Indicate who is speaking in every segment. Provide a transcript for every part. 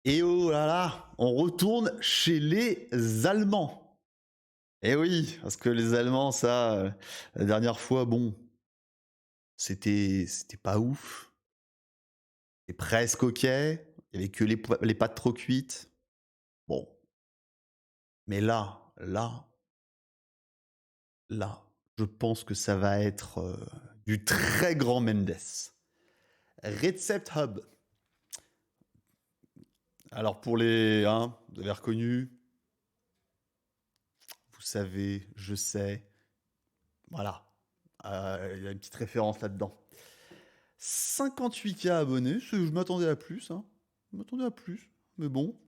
Speaker 1: Et oh là là, on retourne chez les Allemands. Eh oui, parce que les Allemands, ça, la dernière fois, bon, c'était pas ouf. C'était presque OK. Il y avait que les pâtes trop cuites. Bon, mais là, je pense que ça va être du très grand Mendes. Recept Hub. Alors pour les, hein, vous avez reconnu, vous savez, je sais, voilà. Il y a une petite référence là-dedans. 58K abonnés, je m'attendais à plus, hein. Je m'attendais à plus, mais bon.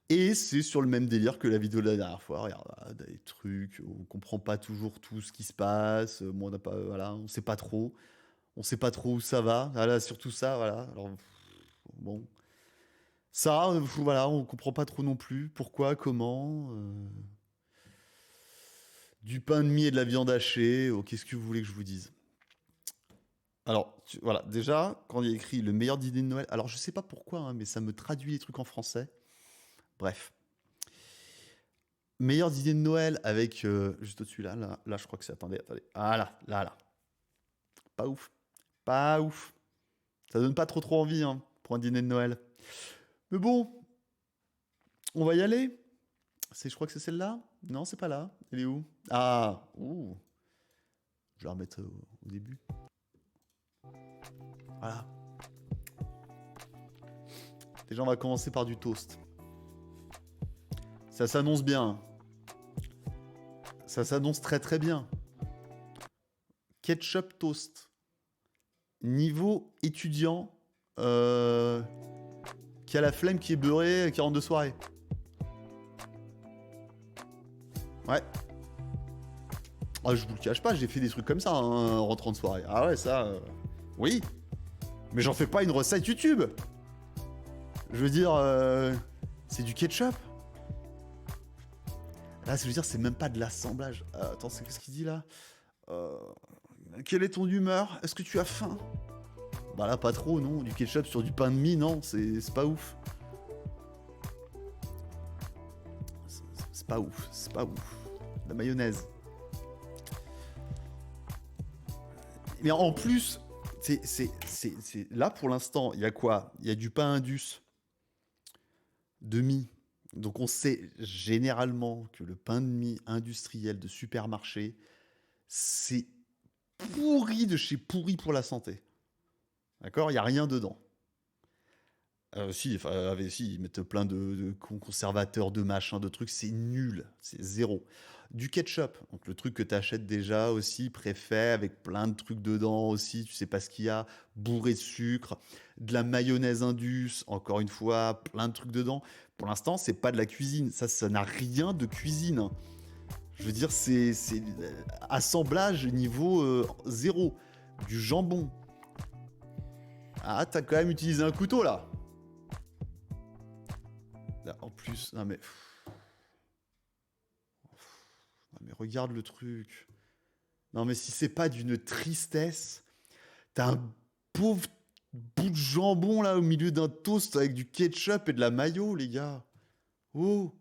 Speaker 1: Et c'est sur le même délire que la vidéo de la dernière fois. Regarde, voilà, des trucs, on comprend pas toujours tout ce qui se passe. Moi, on n'a pas, voilà, on sait pas trop. On sait pas trop où ça va. Voilà, surtout ça, voilà. Alors, bon. Ça, voilà, on comprend pas trop non plus. Pourquoi, comment du pain de mie et de la viande hachée. Oh, qu'est-ce que vous voulez que je vous dise? Alors, voilà, déjà, quand il y a écrit le meilleur dîner de Noël, alors je sais pas pourquoi, hein, mais ça me traduit les trucs en français. Bref. Meilleur dîner de Noël avec, juste au-dessus là, je crois que c'est, attendez. Ah là. Pas ouf. Pas ouf. Ça donne pas trop envie, hein, pour un dîner de Noël. Mais bon, on va y aller. Je crois que c'est celle-là. Non, c'est pas là. Elle est où? Ah, ouh. Je vais la remettre au début. Voilà. Déjà, on va commencer par du toast. Ça s'annonce bien. Ça s'annonce très bien. Ketchup toast. Niveau étudiant qui a la flemme, qui est beurré, qui rentre de soirée. Ouais. Ah, je vous le cache pas, j'ai fait des trucs comme ça, hein, en rentrant de soirée. Ah ouais, ça... Oui. Mais j'en fais pas une recette YouTube. Je veux dire... c'est du ketchup. Là, je veux dire, c'est même pas de l'assemblage. Attends, c'est qu'est-ce qu'il dit là quelle est ton humeur? Est-ce que tu as faim? Bah là, pas trop, non. Du ketchup sur du pain de mie, non, c'est pas ouf. C'est pas ouf, c'est pas ouf. La mayonnaise. Mais en plus, là pour l'instant, il y a quoi? Il y a du pain Indus de mie. Donc on sait généralement que le pain de mie industriel de supermarché, c'est pourri de chez pourri pour la santé. D'accord? Il n'y a rien dedans. Si, si, ils mettent plein de conservateurs, de machins, de trucs, c'est nul, c'est zéro. Du ketchup, donc le truc que tu achètes déjà aussi, préfet, avec plein de trucs dedans aussi, tu sais pas ce qu'il y a, bourré de sucre, de la mayonnaise Indus, encore une fois, plein de trucs dedans. Pour l'instant, c'est pas de la cuisine, ça n'a rien de cuisine, hein. Je veux dire, c'est assemblage niveau zéro. Du jambon. Ah, t'as quand même utilisé un couteau là. Là, en plus, non mais... Non mais regarde le truc. Non mais si c'est pas d'une tristesse, t'as un pauvre bout de jambon là au milieu d'un toast avec du ketchup et de la mayo, les gars. Oh.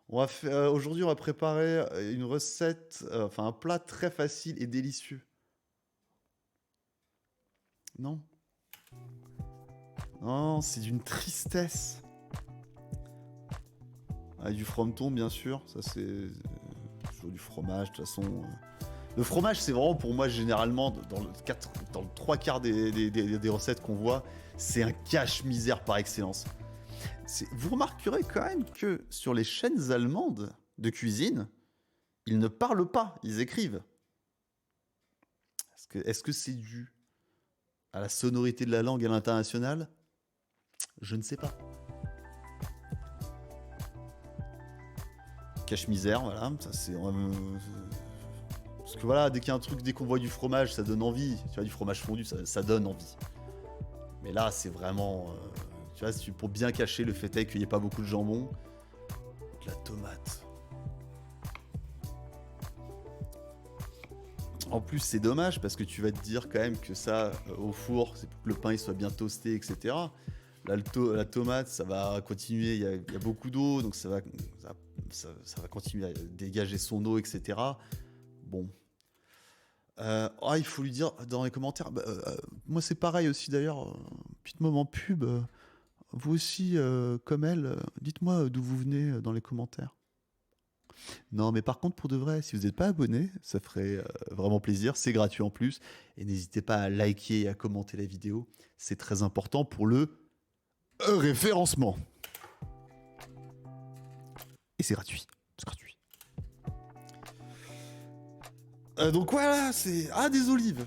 Speaker 1: On va faire, aujourd'hui, on va préparer une recette, enfin un plat très facile et délicieux. Non. Non, c'est d'une tristesse. Avec du frometon, bien sûr. Ça, c'est toujours du fromage, de toute façon. Le fromage, c'est vraiment pour moi, généralement, dans le 3 quarts des recettes qu'on voit, c'est un cache-misère par excellence. Vous remarquerez quand même que sur les chaînes allemandes de cuisine, ils ne parlent pas, ils écrivent. Est-ce que c'est dû à la sonorité de la langue à l'international? Je ne sais pas. Cache-misère, voilà, ça c'est... Parce que voilà, dès qu'il y a un truc, dès qu'on voit du fromage, ça donne envie. Tu vois, du fromage fondu, ça donne envie. Mais là, c'est vraiment... tu vois, pour bien cacher le fait est qu'il n'y ait pas beaucoup de jambon. De la tomate. En plus, c'est dommage parce que tu vas te dire quand même que ça, au four, c'est pour que le pain il soit bien toasté, etc. Là, la tomate, ça va continuer, il y a beaucoup d'eau, donc ça va continuer à dégager son eau, etc. Bon. Il faut lui dire dans les commentaires. Moi, c'est pareil aussi d'ailleurs. Petit moment pub. Vous aussi, comme elle, dites-moi d'où vous venez dans les commentaires. Non, mais par contre, pour de vrai, si vous n'êtes pas abonné, ça ferait vraiment plaisir. C'est gratuit en plus. Et n'hésitez pas à liker et à commenter la vidéo. C'est très important pour le référencement. Et c'est gratuit. C'est gratuit. Donc voilà, c'est... Ah, des olives.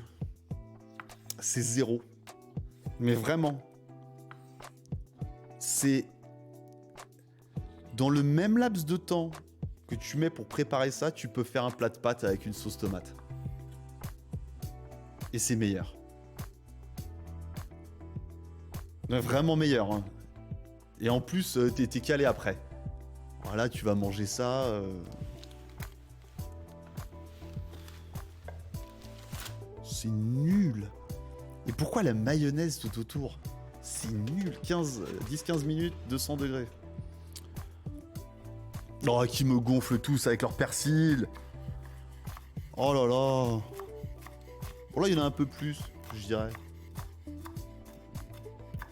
Speaker 1: C'est 0. Mais vraiment. C'est... Dans le même laps de temps que tu mets pour préparer ça, tu peux faire un plat de pâtes avec une sauce tomate. Et c'est meilleur. Vraiment meilleur. Hein. Et en plus, t'es calé après. Voilà, tu vas manger ça. C'est nul. Et pourquoi la mayonnaise tout autour? C'est nul. 10-15 minutes, 200 degrés. Oh, qui me gonflent tous avec leur persil. Oh là là. Bon, là, il y en a un peu plus, je dirais.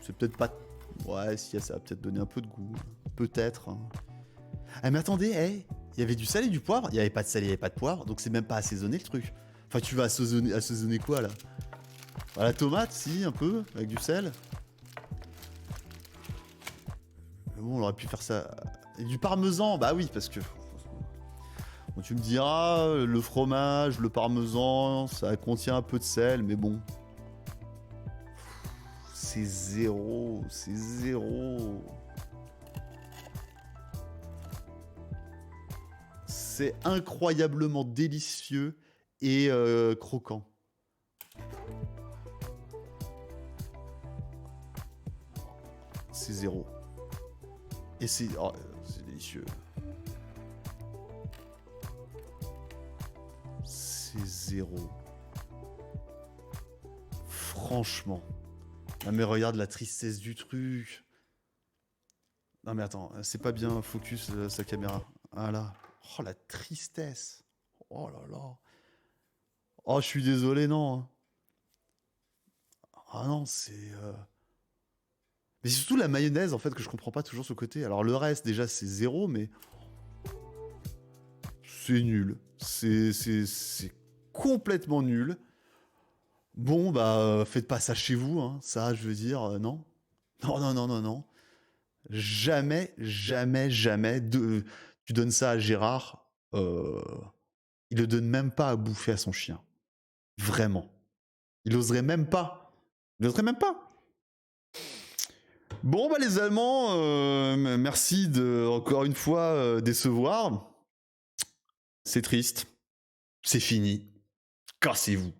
Speaker 1: C'est peut-être pas... Ouais, si, ça va peut-être donner un peu de goût. Peut-être. Hein. Ah, mais attendez, il y avait du sel et du poivre. Il n'y avait pas de sel, il n'y avait pas de poivre. Donc c'est même pas assaisonné le truc. Enfin, tu vas assaisonner quoi, là? La tomate, si, un peu, avec du sel. Mais bon, on aurait pu faire ça... Et du parmesan, bah oui, parce que... Bon, tu me diras, le fromage, le parmesan, ça contient un peu de sel, mais bon... C'est 0, c'est 0. C'est incroyablement délicieux et croquant. C'est 0. Et c'est délicieux. C'est 0. Franchement. Non mais regarde la tristesse du truc. Non mais attends, c'est pas bien focus sa caméra. Ah là. Oh la tristesse. Oh là là. Oh je suis désolé, non. Ah non, c'est... Mais c'est surtout la mayonnaise en fait que je comprends pas toujours ce côté. Alors le reste déjà c'est 0 mais... C'est nul. C'est complètement nul. Bon, bah, faites pas ça chez vous, hein. Ça, je veux dire, non. Non, non, non, non, non. Jamais, jamais, jamais. Tu donnes ça à Gérard, il le donne même pas à bouffer à son chien. Vraiment. Il oserait même pas. Il oserait même pas. Bon, bah, les Allemands, merci de, encore une fois, décevoir. C'est triste. C'est fini. Cassez-vous.